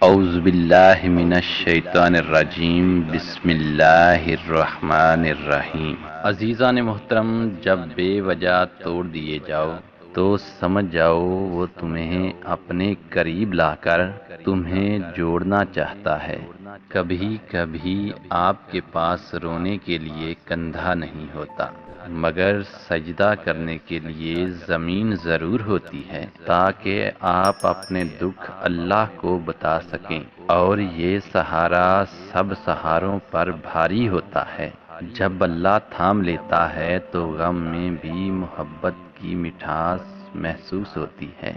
اعوذ باللہ من الشیطان الرجیم، بسم اللہ الرحمن الرحیم۔ عزیزان محترم، جب بے وجہ توڑ دیے جاؤ تو سمجھ جاؤ وہ تمہیں اپنے قریب لا کر تمہیں جوڑنا چاہتا ہے۔ کبھی کبھی آپ کے پاس رونے کے لیے کندھا نہیں ہوتا، مگر سجدہ کرنے کے لیے زمین ضرور ہوتی ہے، تاکہ آپ اپنے دکھ اللہ کو بتا سکیں، اور یہ سہارا سب سہاروں پر بھاری ہوتا ہے۔ جب اللہ تھام لیتا ہے تو غم میں بھی محبت کی مٹھاس محسوس ہوتی ہے۔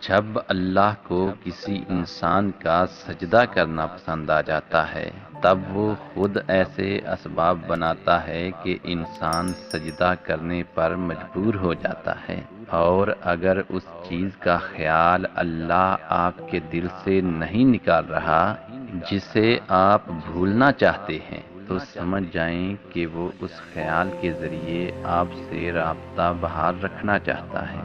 جب اللہ کو کسی انسان کا سجدہ کرنا پسند آ جاتا ہے، تب وہ خود ایسے اسباب بناتا ہے کہ انسان سجدہ کرنے پر مجبور ہو جاتا ہے، اور اگر اس چیز کا خیال اللہ آپ کے دل سے نہیں نکال رہا جسے آپ بھولنا چاہتے ہیں، تو سمجھ جائیں کہ وہ اس خیال کے ذریعے آپ سے رابطہ بحال رکھنا چاہتا ہے،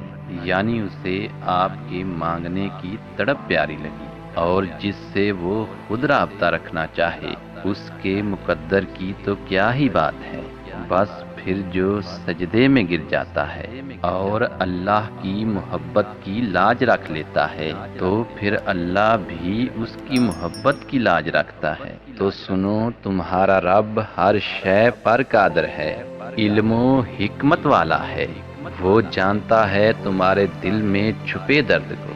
یعنی اسے آپ کے مانگنے کی تڑپ پیاری لگی، اور جس سے وہ خود رابطہ رکھنا چاہے اس کے مقدر کی تو کیا ہی بات ہے۔ بس پھر جو سجدے میں گر جاتا ہے اور اللہ کی محبت کی لاج رکھ لیتا ہے، تو پھر اللہ بھی اس کی محبت کی لاج رکھتا ہے۔ تو سنو، تمہارا رب ہر شے پر قادر ہے، علم و حکمت والا ہے۔ وہ جانتا ہے تمہارے دل میں چھپے درد کو،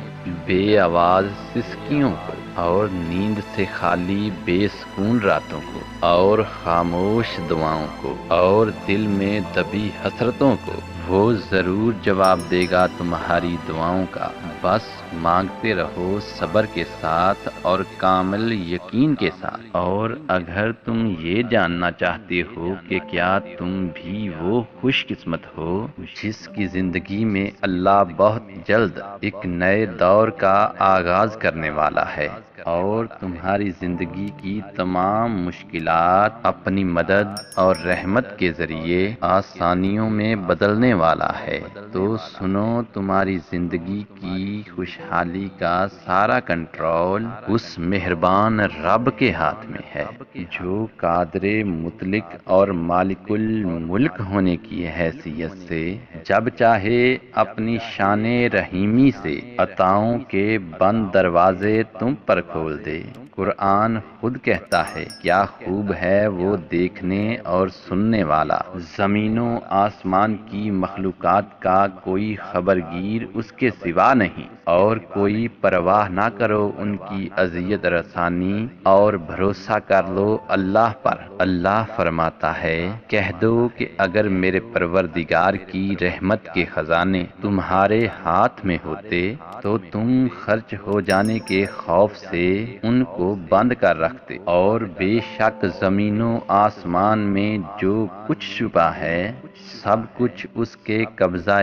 بے آواز سسکیوں کو، اور نیند سے خالی بے سکون راتوں کو، اور خاموش دعاؤں کو، اور دل میں دبی حسرتوں کو۔ وہ ضرور جواب دے گا تمہاری دعاؤں کا، بس مانگتے رہو صبر کے ساتھ اور کامل یقین کے ساتھ۔ اور اگر تم یہ جاننا چاہتے ہو کہ کیا تم بھی وہ خوش قسمت ہو جس کی زندگی میں اللہ بہت جلد ایک نئے دور کا آغاز کرنے والا ہے، اور تمہاری زندگی کی تمام مشکلات اپنی مدد اور رحمت کے ذریعے آسانیوں میں بدلنے والا ہے، تو سنو، تمہاری زندگی کی خوشحالی کا سارا کنٹرول اس مہربان رب کے ہاتھ میں ہے، جو قادر مطلق اور مالک الملک ہونے کی حیثیت سے جب چاہے اپنی شان رحیمی سے عطاؤں کے بند دروازے تم پر کھول دے۔ قرآن خود کہتا ہے، کیا خوب ہے وہ دیکھنے اور سننے والا، زمین و آسمان کی مخلوقات کا کوئی خبرگیر اس کے سوا نہیں، اور کوئی پرواہ نہ کرو ان کی اذیت رسانی، اور بھروسہ کر لو اللہ پر۔ اللہ فرماتا ہے، کہہ دو کہ اگر میرے پروردگار کی رحمت کے خزانے تمہارے ہاتھ میں ہوتے تو تم خرچ ہو جانے کے خوف سے ان کو بند کر رکھتے، اور بے شک زمین و آسمان میں جو کچھ چھپا ہے سب کچھ اس کے قبضہ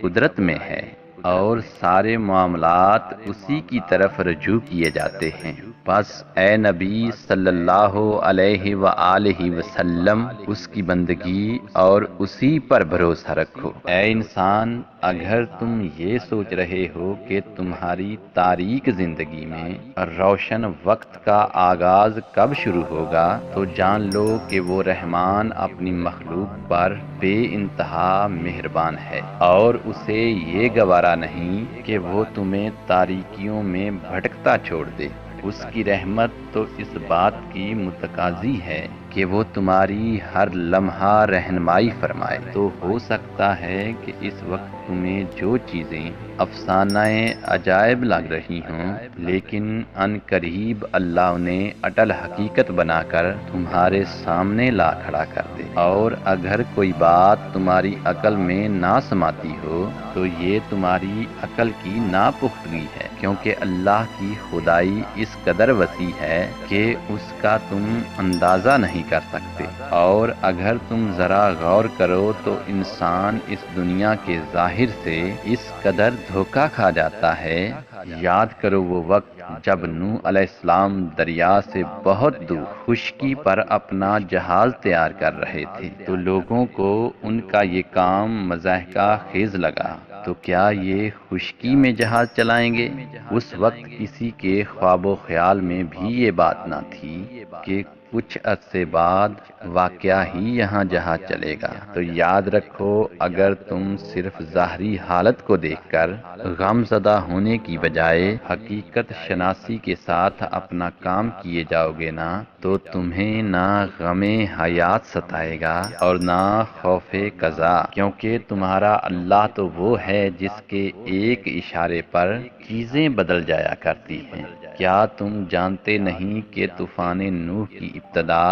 قدرت میں ہے، اور سارے معاملات اسی کی طرف رجوع کیے جاتے ہیں۔ بس اے نبی صلی اللہ علیہ وآلہ وسلم اس کی بندگی اور اسی پر بھروسہ رکھو۔ اے انسان، اگر تم یہ سوچ رہے ہو کہ تمہاری تاریک زندگی میں روشن وقت کا آغاز کب شروع ہوگا، تو جان لو کہ وہ رحمان اپنی مخلوق پر بے انتہا مہربان ہے، اور اسے یہ گوارا نہیں کہ وہ تمہیں تاریکیوں میں بھٹکتا چھوڑ دے۔ اس کی رحمت تو اس بات کی متقاضی ہے کہ وہ تمہاری ہر لمحہ رہنمائی فرمائے۔ تو ہو سکتا ہے کہ اس وقت تمہیں جو چیزیں افسانہ عجائب لگ رہی ہوں، لیکن ان قریب اللہ انہیں اٹل حقیقت بنا کر تمہارے سامنے لا کھڑا کر دے۔ اور اگر کوئی بات تمہاری عقل میں نہ سماتی ہو تو یہ تمہاری عقل کی ناپختگی ہے، کیونکہ اللہ کی خدائی اس قدر وسیع ہے کہ اس کا تم اندازہ نہیں کر سکتے۔ اور اگر تم ذرا غور کرو تو انسان اس دنیا کے ظاہر سے اس قدر دھوکہ کھا جاتا ہے۔ یاد کرو وہ وقت جب نوح علیہ السلام دریا سے بہت دور خشکی پر اپنا جہاز تیار کر رہے تھے تو لوگوں کو ان کا یہ کام مضحکہ خیز لگا۔ تو کیا یہ خشکی میں جہاز چلائیں گے؟ اس وقت کسی کے خواب و خیال میں بھی یہ بات نہ تھی کہ کچھ عرصے بعد واقعہ ہی یہاں جہاز چلے گا۔ تو یاد رکھو، اگر تم صرف ظاہری حالت کو دیکھ کر غم زدہ ہونے کی بجائے حقیقت شناسی کے ساتھ اپنا کام کیے جاؤ گے نا، تو تمہیں نہ غم حیات ستائے گا اور نہ خوف قضا، کیونکہ تمہارا اللہ تو وہ ہے جس کے ایک اشارے پر چیزیں بدل جایا کرتی ہیں۔ کیا تم جانتے نہیں کہ طوفان نوح کی ابتدا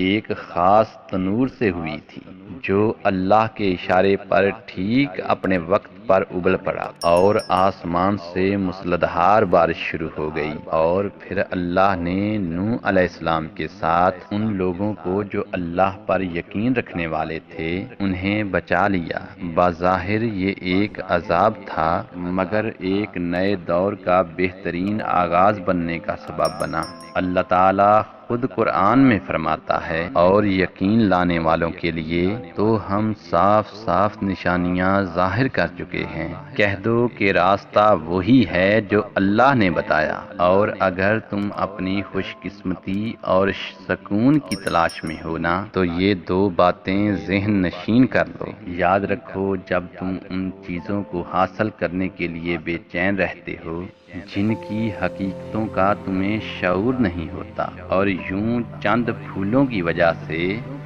ایک خاص تنور سے ہوئی تھی جو اللہ کے اشارے پر ٹھیک اپنے وقت پر اگل پڑا اور آسمان سے موسلادھار بارش شروع ہو گئی، اور پھر اللہ نے نوح علیہ السلام کے ساتھ ان لوگوں کو جو اللہ پر یقین رکھنے والے تھے انہیں بچا لیا۔ بظاہر یہ ایک عذاب تھا، مگر ایک نئے دور کا بہترین آغاز بننے کا سبب بنا۔ اللہ تعالیٰ خود قرآن میں فرماتا ہے، اور یقین لانے والوں کے لیے تو ہم صاف صاف نشانیاں ظاہر کر چکے ہیں۔ کہہ دو کہ راستہ وہی ہے جو اللہ نے بتایا، اور اگر تم اپنی خوش قسمتی اور سکون کی تلاش میں ہو نا، تو یہ دو باتیں ذہن نشین کر لو۔ یاد رکھو، جب تم ان چیزوں کو حاصل کرنے کے لیے بے چین رہتے ہو جن کی حقیقتوں کا تمہیں شعور نہیں ہوتا، اور یوں چند پھولوں کی وجہ سے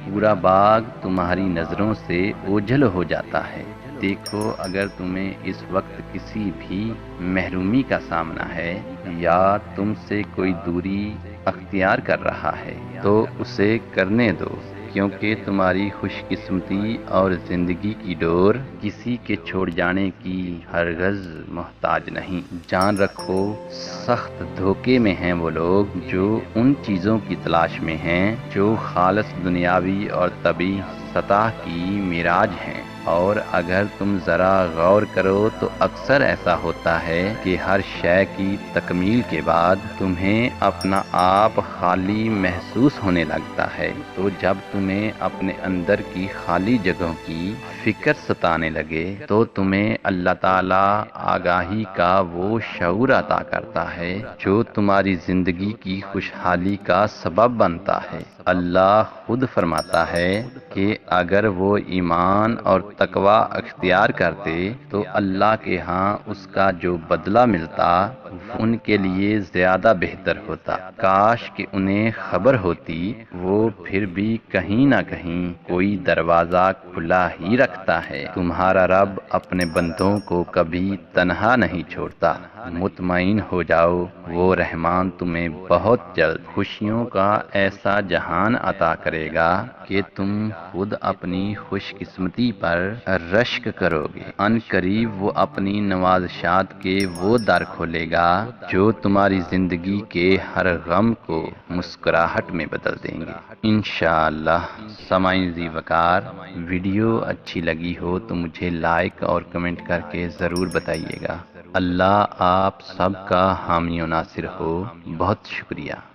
پورا باغ تمہاری نظروں سے اوجھل ہو جاتا ہے۔ دیکھو، اگر تمہیں اس وقت کسی بھی محرومی کا سامنا ہے یا تم سے کوئی دوری اختیار کر رہا ہے تو اسے کرنے دو، کیونکہ تمہاری خوش قسمتی اور زندگی کی ڈور کسی کے چھوڑ جانے کی ہرگز محتاج نہیں۔ جان رکھو، سخت دھوکے میں ہیں وہ لوگ جو ان چیزوں کی تلاش میں ہیں جو خالص دنیاوی اور طبعی سطح کی معراج ہیں، اور اگر تم ذرا غور کرو تو اکثر ایسا ہوتا ہے کہ ہر شے کی تکمیل کے بعد تمہیں اپنا آپ خالی محسوس ہونے لگتا ہے۔ تو جب تمہیں اپنے اندر کی خالی جگہوں کی فکر ستانے لگے تو تمہیں اللہ تعالیٰ آگاہی کا وہ شعور عطا کرتا ہے جو تمہاری زندگی کی خوشحالی کا سبب بنتا ہے۔ اللہ خود فرماتا ہے کہ اگر وہ ایمان اور تقوی اختیار کرتے تو اللہ کے ہاں اس کا جو بدلہ ملتا ان کے لیے زیادہ بہتر ہوتا۔ کاش کہ انہیں خبر ہوتی، وہ پھر بھی کہیں نہ کہیں کوئی دروازہ کھلا ہی رکھتا ہے۔ تمہارا رب اپنے بندوں کو کبھی تنہا نہیں چھوڑتا۔ مطمئن ہو جاؤ، وہ رحمان تمہیں بہت جلد خوشیوں کا ایسا جہان عطا کرے گا کہ تم خود اپنی خوش قسمتی پر رشک کرو گے۔ ان قریب وہ اپنی نوازشات کے وہ در کھولے گا جو تمہاری زندگی کے ہر غم کو مسکراہٹ میں بدل دیں گے انشاءاللہ۔ سامعین ذی وقار، ویڈیو اچھی لگی ہو تو مجھے لائک اور کمنٹ کر کے ضرور بتائیے گا۔ اللہ آپ سب کا حامی و ناصر ہو۔ بہت شکریہ۔